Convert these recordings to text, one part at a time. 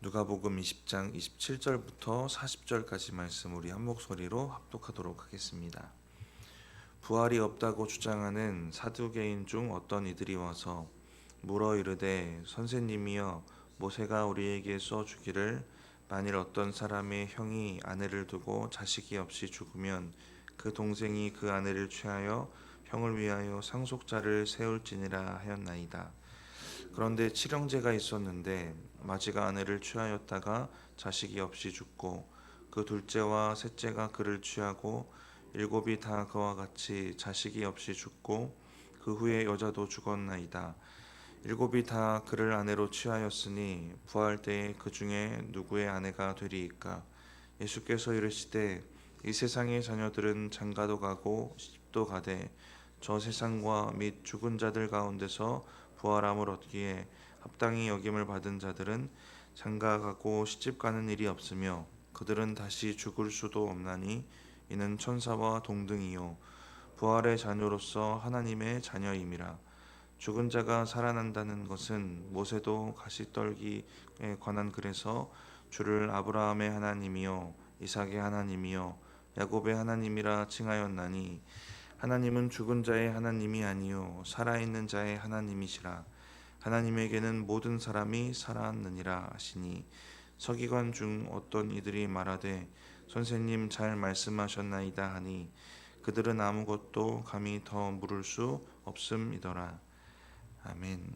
누가복음 20장 27절부터 40절까지 말씀 우리 한 목소리로 합독하도록 하겠습니다. 부활이 없다고 주장하는 사두개인 중 어떤 이들이 와서 물어 이르되 선생님이여 모세가 우리에게 써주기를 만일 어떤 사람의 형이 아내를 두고 자식이 없이 죽으면 그 동생이 그 아내를 취하여 형을 위하여 상속자를 세울지니라 하였나이다. 그런데 칠형제가 있었는데 마지가 아내를 취하였다가 자식이 없이 죽고 그 둘째와 셋째가 그를 취하고 일곱이 다 그와 같이 자식이 없이 죽고 그 후에 여자도 죽었나이다. 일곱이 다 그를 아내로 취하였으니 부활 때에 그 중에 누구의 아내가 되리이까? 예수께서 이르시되 이 세상의 자녀들은 장가도 가고 시집도 가되 저 세상과 및 죽은 자들 가운데서 부활함을 얻기에 합당히 여김을 받은 자들은 장가가고 시집가는 일이 없으며 그들은 다시 죽을 수도 없나니 이는 천사와 동등이요 부활의 자녀로서 하나님의 자녀임이라. 죽은 자가 살아난다는 것은 모세도 가시떨기에 관한 글에서 주를 아브라함의 하나님이요 이삭의 하나님이요 야곱의 하나님이라 칭하였나니 하나님은 죽은 자의 하나님이 아니요 살아있는 자의 하나님이시라. 하나님에게는 모든 사람이 살아있느니라 하시니 서기관 중 어떤 이들이 말하되 선생님 잘 말씀하셨나이다 하니 그들은 아무것도 감히 더 물을 수 없음이더라. 아멘.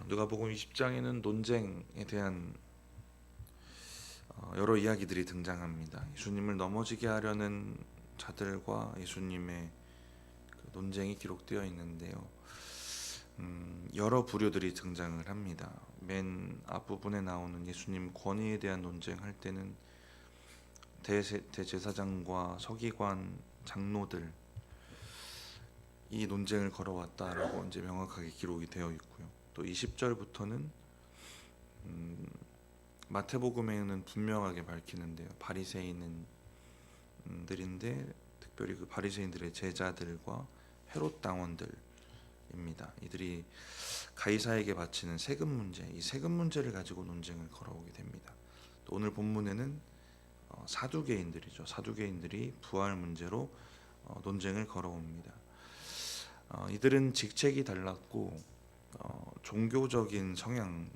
누가복음 20장에는 논쟁에 대한 여러 이야기들이 등장합니다. 예수님을 넘어지게 하려는 자들과 예수님의 그 논쟁이 기록되어 있는데요. 여러 부류들이 등장을 합니다. 맨 앞부분에 나오는 예수님 권위에 대한 논쟁할 때는 대제사장과 서기관, 장로들 이 논쟁을 걸어왔다라고 이제 명확하게 기록이 되어 있고요. 또 20절부터는 마태복음에는 분명하게 밝히는데요. 바리새인들인데 특별히 그 바리새인들의 제자들과 헤롯 당원들입니다. 이들이 가이사에게 바치는 세금 문제, 이 세금 문제를 가지고 논쟁을 걸어오게 됩니다. 또 오늘 본문에는 사두개인들이죠. 사두개인들이 부활 문제로 논쟁을 걸어옵니다. 이들은 직책이 달랐고 종교적인 성향,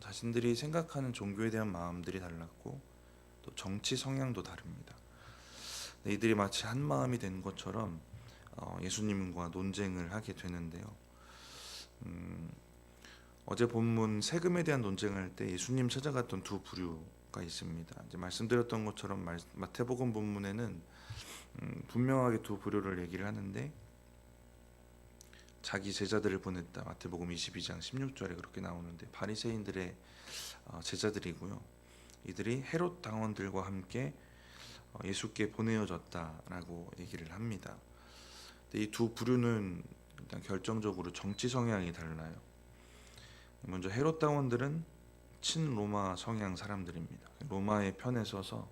자신들이 생각하는 종교에 대한 마음들이 달랐고 또 정치 성향도 다릅니다. 이들이 마치 한 마음이 된 것처럼 예수님과 논쟁을 하게 되는데요. 어제 본문 세금에 대한 논쟁할 때 예수님 찾아갔던 두 부류가 있습니다. 이제 말씀드렸던 것처럼 마태복음 본문에는 분명하게 두 부류를 얘기를 하는데 자기 제자들을 보냈다. 마태복음 22장 16절에 그렇게 나오는데 바리새인들의 제자들이고요. 이들이 헤롯 당원들과 함께 예수께 보내어졌다라고 얘기를 합니다. 이 두 부류는 일단 결정적으로 정치 성향이 달라요. 먼저 헤롯 당원들은 친로마 성향 사람들입니다. 로마의 편에 서서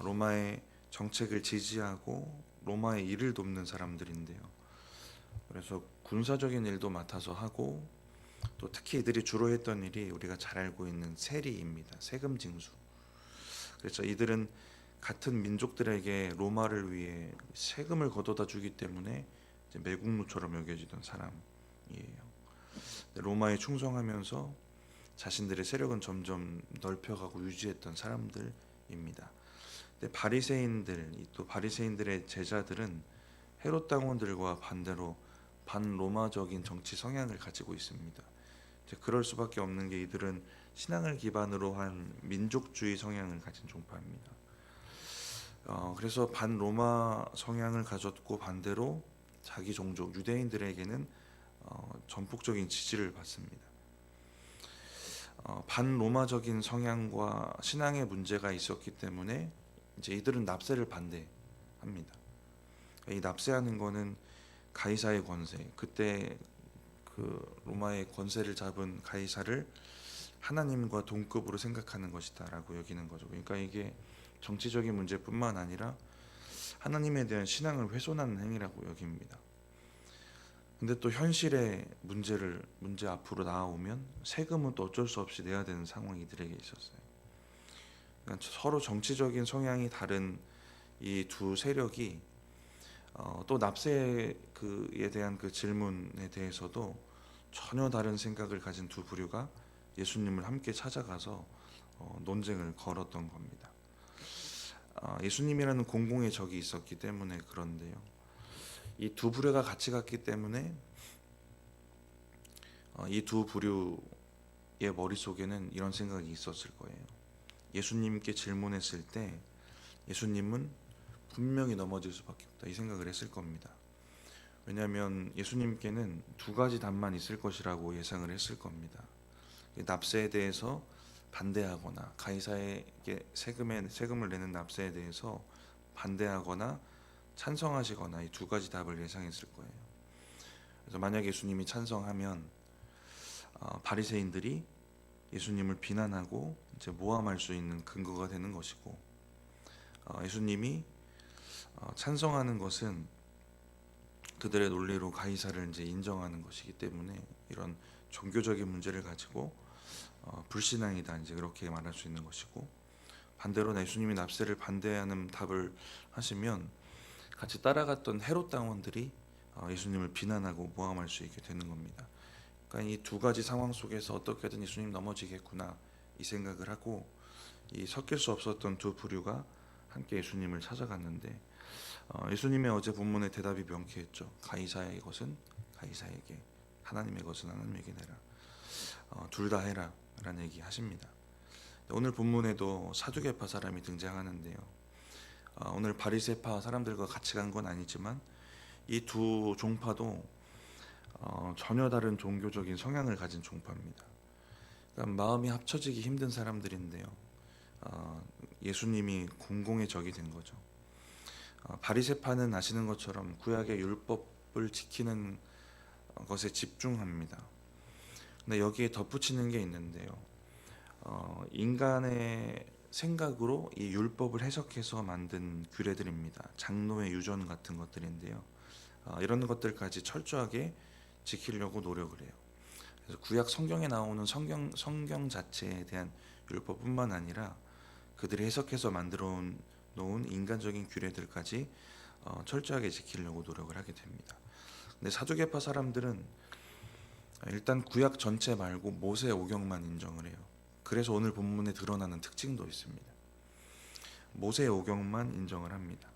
로마의 정책을 지지하고 로마의 일을 돕는 사람들인데요. 그래서 군사적인 일도 맡아서 하고 또 특히 이들이 주로 했던 일이 우리가 잘 알고 있는 세리입니다. 세금 징수. 그래서 이들은 같은 민족들에게 로마를 위해 세금을 걷어다 주기 때문에 이제 매국노처럼 여겨지던 사람이에요. 로마에 충성하면서 자신들의 세력은 점점 넓혀가고 유지했던 사람들입니다. 근데 바리새인들, 또 바리새인들의 제자들은 헤롯 당원들과 반대로 반로마적인 정치 성향을 가지고 있습니다. 이제 그럴 수밖에 없는 게 이들은 신앙을 기반으로 한 민족주의 성향을 가진 종파입니다. 그래서 반로마 성향을 가졌고 반대로 자기 종족 유대인들에게는 전폭적인 지지를 받습니다. 반로마적인 성향과 신앙의 문제가 있었기 때문에 이제 이들은 납세를 반대합니다. 이 납세하는 거는 가이사의 권세, 그때 그 로마의 권세를 잡은 가이사를 하나님과 동급으로 생각하는 것이다라고 여기는 거죠. 그러니까 이게 정치적인 문제뿐만 아니라 하나님에 대한 신앙을 훼손하는 행위라고 여깁니다. 근데 또 현실의 문제 앞으로 나아오면 세금은 또 어쩔 수 없이 내야 되는 상황이 이들에게 있었어요. 그러니까 서로 정치적인 성향이 다른 이 두 세력이 또 납세에 대한 그 질문에 대해서도 전혀 다른 생각을 가진 두 부류가 예수님을 함께 찾아가서 논쟁을 걸었던 겁니다. 예수님이라는 공공의 적이 있었기 때문에 그런데요. 이 두 부류가 같이 갔기 때문에 이 두 부류의 머릿속에는 이런 생각이 있었을 거예요. 예수님께 질문했을 때 예수님은 분명히 넘어질 수밖에 없다, 이 생각을 했을 겁니다. 왜냐하면 예수님께는 두 가지 답만 있을 것이라고 예상을 했을 겁니다. 납세에 대해서 반대하거나 가이사에게 세금을 내는 납세에 대해서 반대하거나 찬성하시거나 이 두 가지 답을 예상했을 거예요. 그래서 만약 예수님이 찬성하면 바리새인들이 예수님을 비난하고 이제 모함할 수 있는 근거가 되는 것이고, 예수님이 찬성하는 것은 그들의 논리로 가이사를 이제 인정하는 것이기 때문에 이런 종교적인 문제를 가지고 불신앙이다, 이제 그렇게 말할 수 있는 것이고, 반대로 예수님이 납세를 반대하는 답을 하시면 같이 따라갔던 헤롯 당원들이 예수님을 비난하고 모함할 수 있게 되는 겁니다. 그러니까 이 두 가지 상황 속에서 어떻게든 예수님 넘어지겠구나, 이 생각을 하고 이 섞일 수 없었던 두 부류가 함께 예수님을 찾아갔는데, 예수님의 어제 본문의 대답이 명쾌했죠. 가이사의 것은 가이사에게, 하나님의 것은 하나님에게 내라. 둘 다 해라 라는 얘기 하십니다. 오늘 본문에도 사두개파 사람이 등장하는데요. 오늘 바리새파 사람들과 같이 간 건 아니지만 이 두 종파도 전혀 다른 종교적인 성향을 가진 종파입니다. 그러니까 마음이 합쳐지기 힘든 사람들인데요. 예수님이 공공의 적이 된 거죠. 바리새파는 아시는 것처럼 구약의 율법을 지키는 것에 집중합니다. 근데 여기에 덧붙이는 게 있는데요. 인간의 생각으로 이 율법을 해석해서 만든 규례들입니다. 장로의 유전 같은 것들인데요. 이런 것들까지 철저하게 지키려고 노력을 해요. 그래서 구약 성경에 나오는 성경 자체에 대한 율법뿐만 아니라 그들이 해석해서 만들어 놓은 인간적인 규례들까지 철저하게 지키려고 노력을 하게 됩니다. 근데 사두개파 사람들은 일단 구약 전체 말고 모세 오경만 인정을 해요. 그래서 오늘 본문에 드러나는 특징도 있습니다. 모세 오경만 인정을 합니다.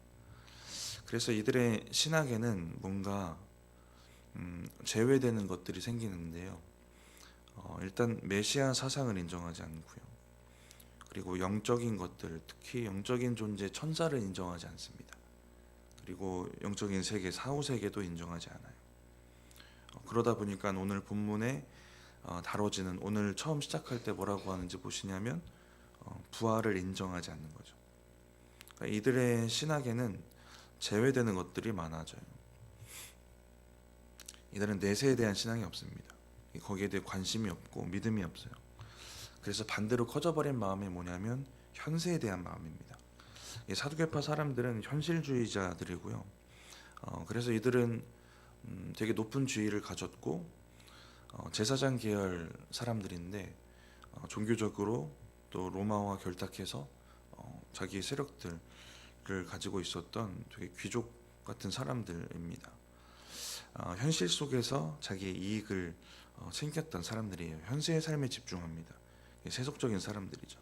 그래서 이들의 신학에는 뭔가 제외되는 것들이 생기는데요. 일단 메시아 사상을 인정하지 않고요. 그리고 영적인 것들, 특히 영적인 존재 천사를 인정하지 않습니다. 그리고 영적인 세계, 사후세계도 인정하지 않아요. 그러다 보니까 오늘 본문에 다뤄지는, 오늘 처음 시작할 때 뭐라고 하는지 보시냐면 부활을 인정하지 않는 거죠. 그러니까 이들의 신학에는 제외되는 것들이 많아져요. 이들은 내세에 대한 신앙이 없습니다. 거기에 대해 관심이 없고 믿음이 없어요. 그래서 반대로 커져버린 마음이 뭐냐면 현세에 대한 마음입니다. 사두개파 사람들은 현실주의자들이고요. 그래서 이들은 되게 높은 지위를 가졌고 제사장 계열 사람들인데 종교적으로 또 로마와 결탁해서 자기 세력들을 가지고 있었던 되게 귀족 같은 사람들입니다. 현실 속에서 자기의 이익을 챙겼던 사람들이에요. 현세의 삶에 집중합니다. 세속적인 사람들이죠.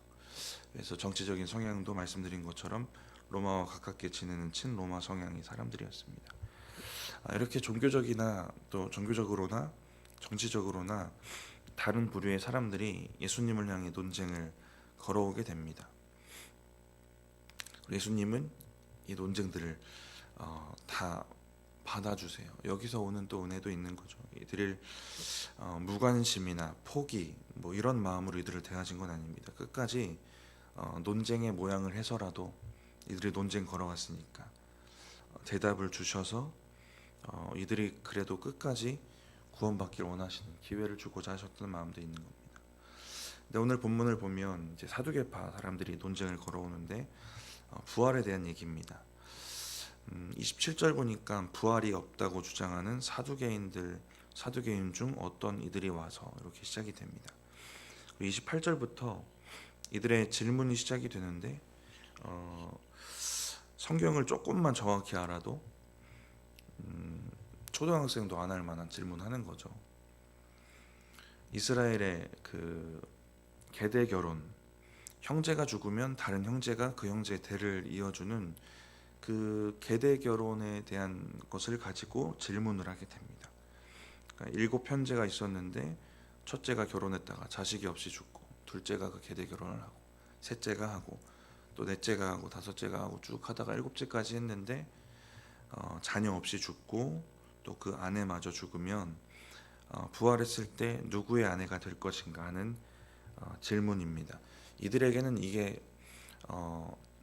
그래서 정치적인 성향도 말씀드린 것처럼 로마와 가깝게 지내는 친로마 성향의 사람들이었습니다. 이렇게 종교적이나 또 종교적으로나 정치적으로나 다른 부류의 사람들이 예수님을 향해 논쟁을 걸어오게 됩니다. 예수님은 이 논쟁들을 다 받아주세요. 여기서 오는 또 은혜도 있는 거죠. 이들을 무관심이나 포기 뭐 이런 마음으로 이들을 대하신 건 아닙니다. 끝까지 논쟁의 모양을 해서라도 이들이 논쟁 걸어왔으니까 대답을 주셔서 이들이 그래도 끝까지 구원받기를 원하시는 기회를 주고자 하셨던 마음도 있는 겁니다. 근데 오늘 본문을 보면 이제 사두개파 사람들이 논쟁을 걸어오는데 부활에 대한 얘기입니다. 27절 보니까 부활이 없다고 주장하는 사두개인 중 어떤 이들이 와서 이렇게 시작이 됩니다. 28절부터 이들의 질문이 시작이 되는데 성경을 조금만 정확히 알아도 초등학생도 안 할 만한 질문하는 거죠. 이스라엘의 그 계대 결혼, 형제가 죽으면 다른 형제가 그 형제의 대를 이어주는 그 계대 결혼에 대한 것을 가지고 질문을 하게 됩니다. 그러니까 7형제가 있었는데 첫째가 결혼했다가 자식이 없이 죽고, 둘째가 그 계대 결혼을 하고, 셋째가 하고, 또 넷째가 하고, 다섯째가 하고 쭉 하다가 7째까지 했는데 자녀 없이 죽고 또 그 아내마저 죽으면 부활했을 때 누구의 아내가 될 것인가 하는 질문입니다. 이들에게는 이게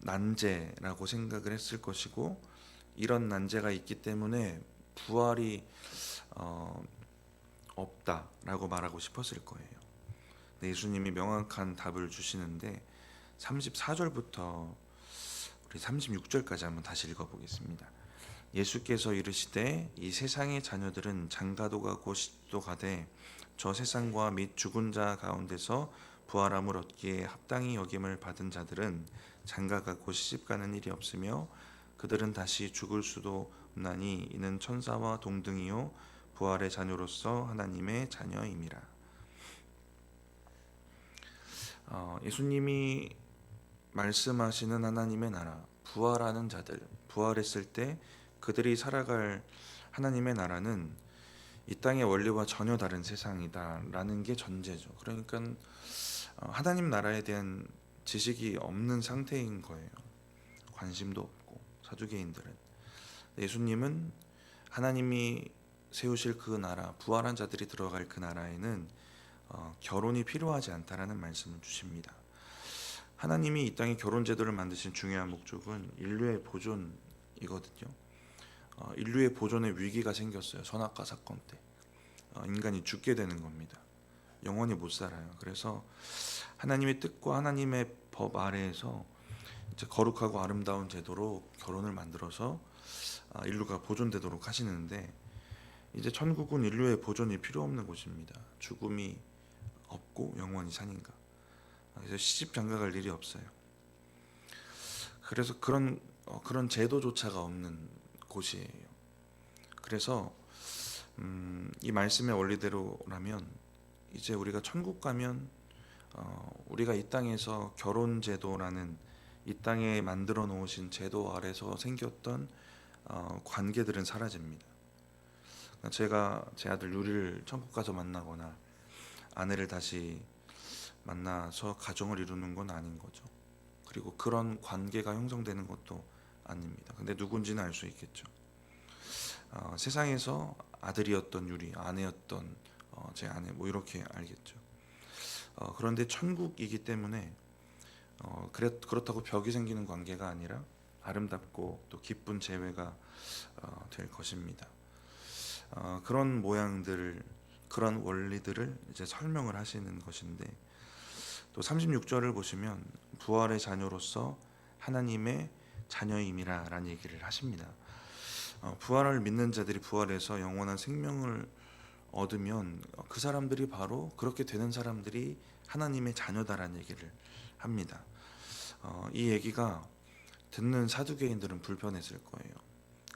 난제라고 생각을 했을 것이고, 이런 난제가 있기 때문에 부활이 없다라고 말하고 싶었을 거예요. 예수님이 명확한 답을 주시는데 34절부터 우리 36절까지 한번 다시 읽어보겠습니다. 예수께서 이르시되 이 세상의 자녀들은 장가도 가고 시집도 가되 저 세상과 및 죽은 자 가운데서 부활함을 얻기에 합당히 여김을 받은 자들은 장가가고 시집가는 일이 없으며 그들은 다시 죽을 수도 없나니 이는 천사와 동등이요 부활의 자녀로서 하나님의 자녀임이라. 예수님이 말씀하시는 하나님의 나라, 부활하는 자들, 부활했을 때 그들이 살아갈 하나님의 나라는 이 땅의 원리와 전혀 다른 세상이다라는 게 전제죠. 그러니까 하나님 나라에 대한 지식이 없는 상태인 거예요. 관심도 없고, 사두개인들은. 예수님은 하나님이 세우실 그 나라, 부활한 자들이 들어갈 그 나라에는 결혼이 필요하지 않다라는 말씀을 주십니다. 하나님이 이 땅에 결혼 제도를 만드신 중요한 목적은 인류의 보존이거든요. 인류의 보존에 위기가 생겼어요. 선악과 사건 때 인간이 죽게 되는 겁니다. 영원히 못 살아요. 그래서 하나님의 뜻과 하나님의 법 아래에서 이제 거룩하고 아름다운 제도로 결혼을 만들어서 인류가 보존되도록 하시는데, 이제 천국은 인류의 보존이 필요 없는 곳입니다. 죽음이 없고 영원히 사니까. 그래서 시집 장가갈 일이 없어요. 그래서 그런 제도조차가 없는 곳이에요. 그래서 이 말씀의 원리대로라면 이제 우리가 천국 가면 우리가 이 땅에서 결혼 제도라는 이 땅에 만들어 놓으신 제도 아래서 생겼던 관계들은 사라집니다. 제가 제 아들 유리를 천국 가서 만나거나 아내를 다시 만나서 가정을 이루는 건 아닌 거죠. 그리고 그런 관계가 형성되는 것도 아닙니다. 근데 누군지는 알 수 있겠죠. 세상에서 아들이었던 유리, 아내였던 제 아내, 뭐 이렇게 알겠죠. 그런데 천국이기 때문에 그렇다고 벽이 생기는 관계가 아니라 아름답고 또 기쁜 재회가 될 것입니다. 그런 모양들, 그런 원리들을 이제 설명을 하시는 것인데, 또 36절을 보시면 부활의 자녀로서 하나님의 자녀임이라라는 얘기를 하십니다. 부활을 믿는 자들이 부활해서 영원한 생명을 얻으면 그 사람들이 바로 그렇게 되는 사람들이 하나님의 자녀다라는 얘기를 합니다. 이 얘기가 듣는 사두개인들은 불편했을 거예요.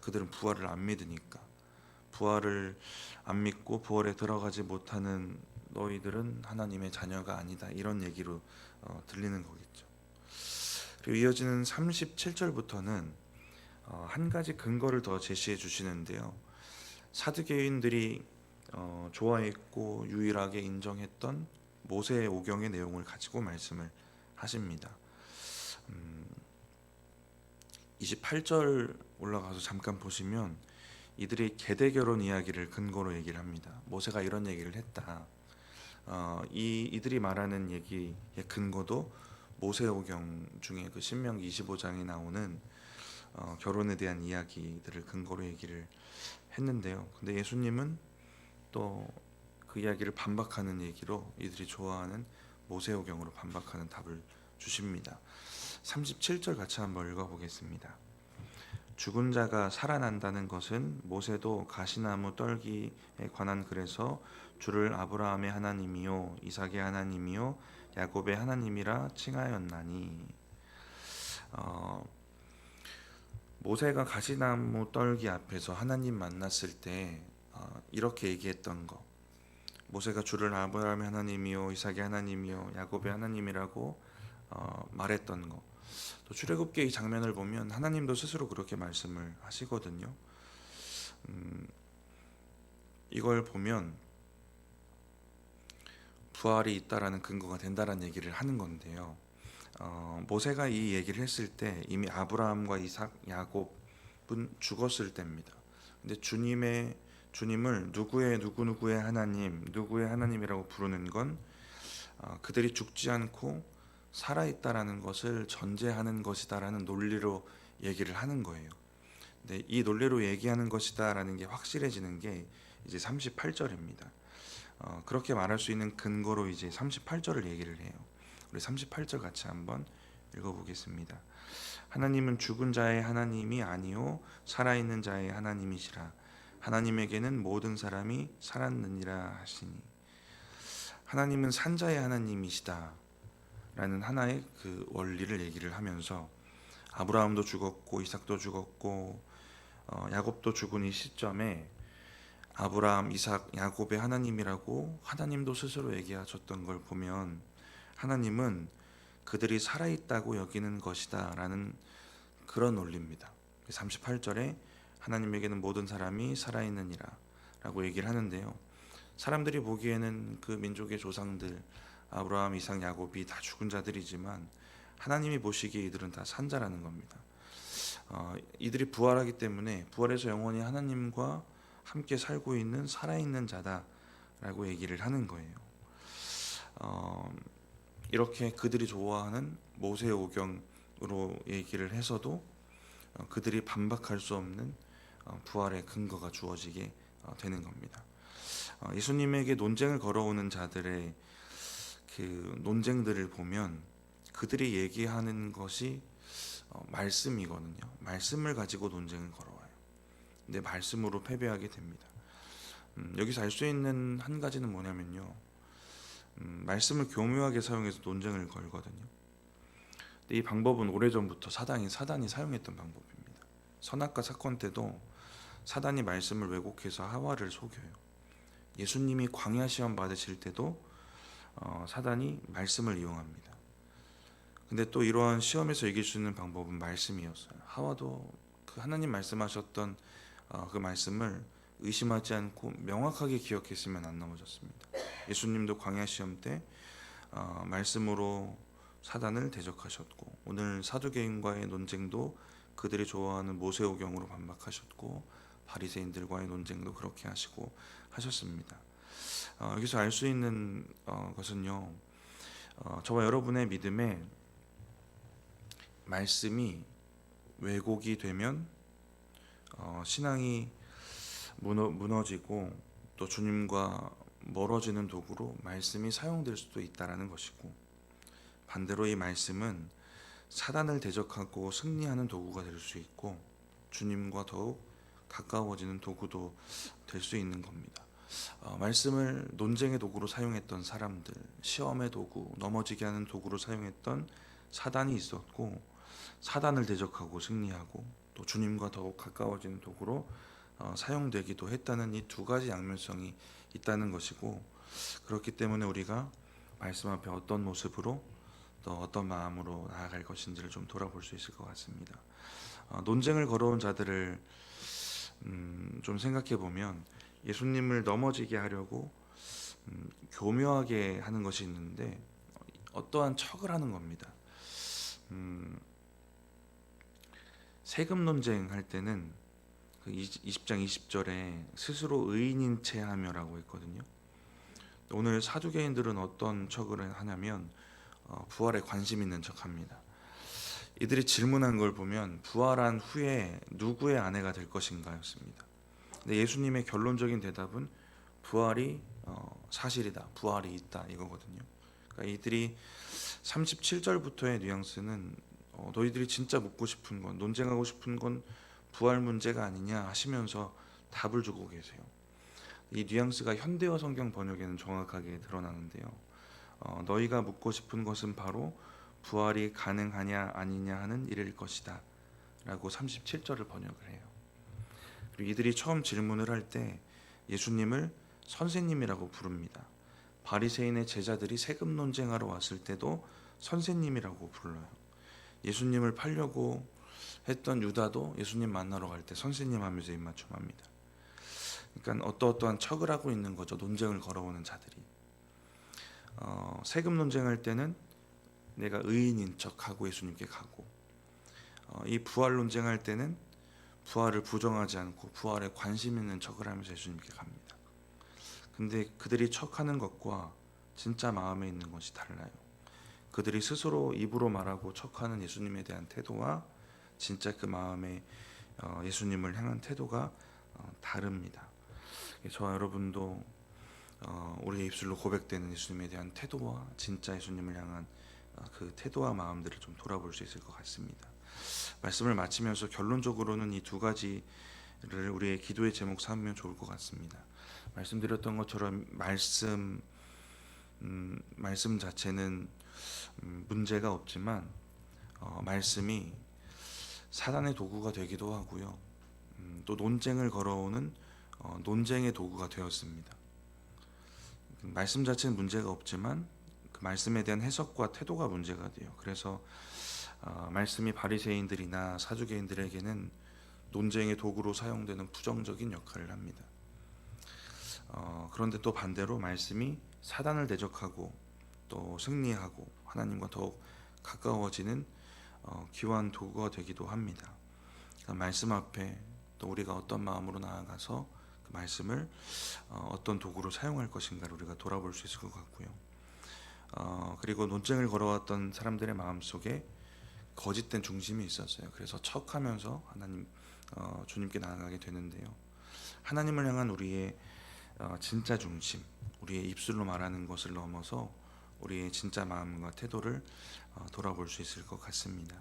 그들은 부활을 안 믿으니까. 부활을 안 믿고 부활에 들어가지 못하는 너희들은 하나님의 자녀가 아니다, 이런 얘기로 들리는 거겠죠. 그리고 이어지는 37절부터는 한 가지 근거를 더 제시해 주시는데요. 사두개인들이 좋아했고 유일하게 인정했던 모세 오경의 내용을 가지고 말씀을 하십니다. 28절 올라가서 잠깐 보시면 이들이 계대 결혼 이야기를 근거로 얘기를 합니다. 모세가 이런 얘기를 했다. 이들이 말하는 얘기의 근거도 모세오경 중에 그 신명기 25장에 나오는 결혼에 대한 이야기들을 근거로 얘기를 했는데요. 근데 예수님은 또 그 이야기를 반박하는 얘기로 이들이 좋아하는 모세오경으로 반박하는 답을 주십니다. 37절 같이 한번 읽어보겠습니다. 죽은 자가 살아난다는 것은 모세도 가시나무 떨기에 관한 글에서 주를 아브라함의 하나님이요 이삭의 하나님이요 야곱의 하나님이라 칭하였나니. 모세가 가시나무 떨기 앞에서 하나님 만났을 때 이렇게 얘기했던 거, 모세가 주를 아브라함의 하나님이요 이삭의 하나님이요 야곱의 하나님이라고 말했던 거, 또 출애굽기 이 장면을 보면 하나님도 스스로 그렇게 말씀을 하시거든요. 이걸 보면 부활이 있다라는 근거가 된다라는 얘기를 하는 건데요. 모세가 이 얘기를 했을 때 이미 아브라함과 이삭, 야곱은 죽었을 때입니다. 근데 주님을 누구의 하나님, 누구의 하나님이라고 부르는 건 그들이 죽지 않고 살아있다라는 것을 전제하는 것이다라는 논리로 얘기를 하는 거예요. 근데 이 논리로 얘기하는 것이다라는 게 확실해지는 게 이제 38절입니다. 그렇게 말할 수 있는 근거로 이제 38절을 얘기를 해요. 우리 38절 같이 한번 읽어보겠습니다. 하나님은 죽은 자의 하나님이 아니요 살아있는 자의 하나님이시라. 하나님에게는 모든 사람이 살았느니라 하시니. 하나님은 산자의 하나님이시다 라는 하나의 그 원리를 얘기를 하면서 아브라함도 죽었고 이삭도 죽었고 야곱도 죽은 이 시점에 아브라함, 이삭, 야곱의 하나님이라고 하나님도 스스로 얘기하셨던 걸 보면 하나님은 그들이 살아있다고 여기는 것이다 라는 그런 논리입니다. 38절에 하나님에게는 모든 사람이 살아있느니라 라고 얘기를 하는데요, 사람들이 보기에는 그 민족의 조상들 아브라함, 이삭, 야곱이 다 죽은 자들이지만 하나님이 보시기에 이들은 다 산 자라는 겁니다. 이들이 부활하기 때문에 부활해서 영원히 하나님과 함께 살고 있는 살아있는 자다라고 얘기를 하는 거예요. 이렇게 그들이 좋아하는 모세오경으로 얘기를 해서도 그들이 반박할 수 없는 부활의 근거가 주어지게 되는 겁니다. 예수님에게 논쟁을 걸어오는 자들의 그 논쟁들을 보면 그들이 얘기하는 것이 말씀이거든요. 말씀을 가지고 논쟁을 걸어와요. 근데 말씀으로 패배하게 됩니다. 여기서 알 수 있는 한 가지는 뭐냐면요, 말씀을 교묘하게 사용해서 논쟁을 걸거든요. 근데 이 방법은 오래전부터 사단이 사용했던 방법입니다. 선악과 사건 때도 사단이 말씀을 왜곡해서 하와를 속여요. 예수님이 광야 시험 받으실 때도 사단이 말씀을 이용합니다. 근데 또 이러한 시험에서 이길 수 있는 방법은 말씀이었어요. 하와도 그 하나님 말씀하셨던 그 말씀을 의심하지 않고 명확하게 기억했으면 안 넘어졌습니다. 예수님도 광야 시험 때 말씀으로 사단을 대적하셨고, 오늘 사두개인과의 논쟁도 그들이 좋아하는 모세오경으로 반박하셨고, 바리새인들과의 논쟁도 그렇게 하시고 하셨습니다. 여기서 알 수 있는 것은요, 저와 여러분의 믿음에 말씀이 왜곡이 되면 신앙이 무너지고 또 주님과 멀어지는 도구로 말씀이 사용될 수도 있다라는 것이고, 반대로 이 말씀은 사단을 대적하고 승리하는 도구가 될 수 있고 주님과 더욱 가까워지는 도구도 될 수 있는 겁니다. 말씀을 논쟁의 도구로 사용했던 사람들, 시험의 도구, 넘어지게 하는 도구로 사용했던 사단이 있었고, 사단을 대적하고 승리하고 또 주님과 더욱 가까워지는 도구로 사용되기도 했다는 이 두 가지 양면성이 있다는 것이고, 그렇기 때문에 우리가 말씀 앞에 어떤 모습으로 또 어떤 마음으로 나아갈 것인지를 좀 돌아볼 수 있을 것 같습니다. 논쟁을 걸어온 자들을 좀 생각해 보면 예수님을 넘어지게 하려고 교묘하게 하는 것이 있는데 어떠한 척을 하는 겁니다. 세금 논쟁할 때는 그 20장 20절에 스스로 의인인 채 하며라고 했거든요. 오늘 사두개인들은 어떤 척을 하냐면 부활에 관심 있는 척합니다. 이들이 질문한 걸 보면 부활한 후에 누구의 아내가 될 것인가였습니다. 근데 예수님의 결론적인 대답은 부활이 사실이다, 부활이 있다 이거거든요. 그러니까 이들이 37절부터의 뉘앙스는 너희들이 진짜 묻고 싶은 건, 논쟁하고 싶은 건 부활 문제가 아니냐 하시면서 답을 주고 계세요. 이 뉘앙스가 현대어 성경 번역에는 정확하게 드러나는데요. 너희가 묻고 싶은 것은 바로 부활이 가능하냐 아니냐 하는 일일 것이다 라고 37절을 번역을 해요. 그리고 이들이 처음 질문을 할 때 예수님을 선생님이라고 부릅니다. 바리새인의 제자들이 세금 논쟁하러 왔을 때도 선생님이라고 불러요. 예수님을 팔려고 했던 유다도 예수님 만나러 갈 때 선생님 하면서 입맞춤합니다. 그러니까 어떠한 척을 하고 있는 거죠. 논쟁을 걸어오는 자들이. 세금 논쟁할 때는 내가 의인인 척하고 예수님께 가고, 이 부활 논쟁할 때는 부활을 부정하지 않고 부활에 관심 있는 척을 하면서 예수님께 갑니다. 근데 그들이 척하는 것과 진짜 마음에 있는 것이 달라요. 그들이 스스로 입으로 말하고 척하는 예수님에 대한 태도와 진짜 그 마음에 예수님을 향한 태도가 다릅니다. 저와 여러분도 우리의 입술로 고백되는 예수님에 대한 태도와 진짜 예수님을 향한 그 태도와 마음들을 좀 돌아볼 수 있을 것 같습니다. 말씀을 마치면서 결론적으로는 이 두 가지를 우리의 기도의 제목 삼으면 좋을 것 같습니다. 말씀드렸던 것처럼 말씀 자체는 문제가 없지만 말씀이 사단의 도구가 되기도 하고요. 또 논쟁을 걸어오는 논쟁의 도구가 되었습니다. 말씀 자체는 문제가 없지만 그 말씀에 대한 해석과 태도가 문제가 돼요. 그래서 말씀이 바리새인들이나 사두개인들에게는 논쟁의 도구로 사용되는 부정적인 역할을 합니다. 그런데 또 반대로 말씀이 사단을 대적하고 또 승리하고 하나님과 더욱 가까워지는 귀한 도구가 되기도 합니다. 그러니까 말씀 앞에 또 우리가 어떤 마음으로 나아가서 그 말씀을 어떤 도구로 사용할 것인가를 우리가 돌아볼 수 있을 것 같고요. 그리고 논쟁을 걸어왔던 사람들의 마음속에 거짓된 중심이 있었어요. 그래서 척하면서 하나님 주님께 나아가게 되는데요. 하나님을 향한 우리의 진짜 중심, 우리의 입술로 말하는 것을 넘어서 우리의 진짜 마음과 태도를 돌아볼 수 있을 것 같습니다.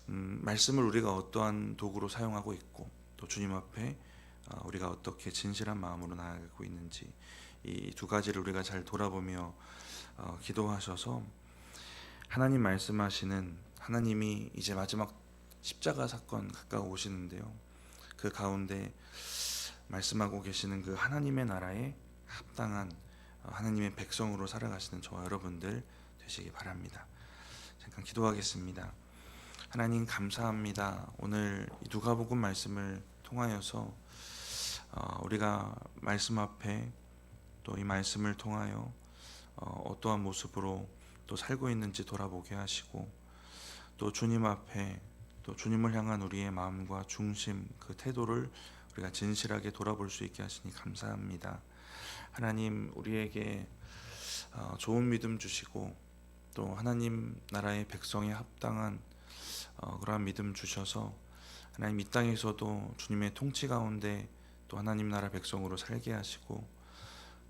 말씀을 우리가 어떠한 도구로 사용하고 있고 또 주님 앞에 우리가 어떻게 진실한 마음으로 나아가고 있는지 이 두 가지를 우리가 잘 돌아보며 기도하셔서 하나님 말씀하시는 하나님이 이제 마지막 십자가 사건 가까워 오시는데요. 그 가운데 말씀하고 계시는 그 하나님의 나라에 합당한 하나님의 백성으로 살아가시는 저와 여러분들 되시기 바랍니다. 잠깐 기도하겠습니다. 하나님 감사합니다. 오늘 누가복음 말씀을 통하여서 우리가 말씀 앞에 또 이 말씀을 통하여 어떠한 모습으로 또 살고 있는지 돌아보게 하시고 또 주님 앞에 또 주님을 향한 우리의 마음과 중심 그 태도를 우리가 진실하게 돌아볼 수 있게 하시니 감사합니다. 하나님 우리에게 좋은 믿음 주시고 또 하나님 나라의 백성에 합당한 그러한 믿음 주셔서 하나님 이 땅에서도 주님의 통치 가운데 또 하나님 나라 백성으로 살게 하시고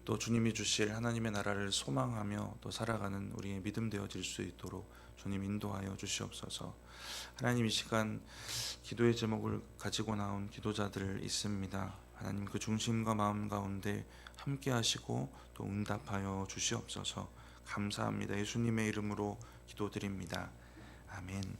또 주님이 주실 하나님의 나라를 소망하며 또 살아가는 우리의 믿음 되어질 수 있도록 주님 인도하여 주시옵소서. 하나님 이 시간 기도의 제목을 가지고 나온 기도자들 있습니다. 하나님 그 중심과 마음 가운데 함께 하시고 또 응답하여 주시옵소서. 감사합니다. 예수님의 이름으로 기도드립니다. 아멘.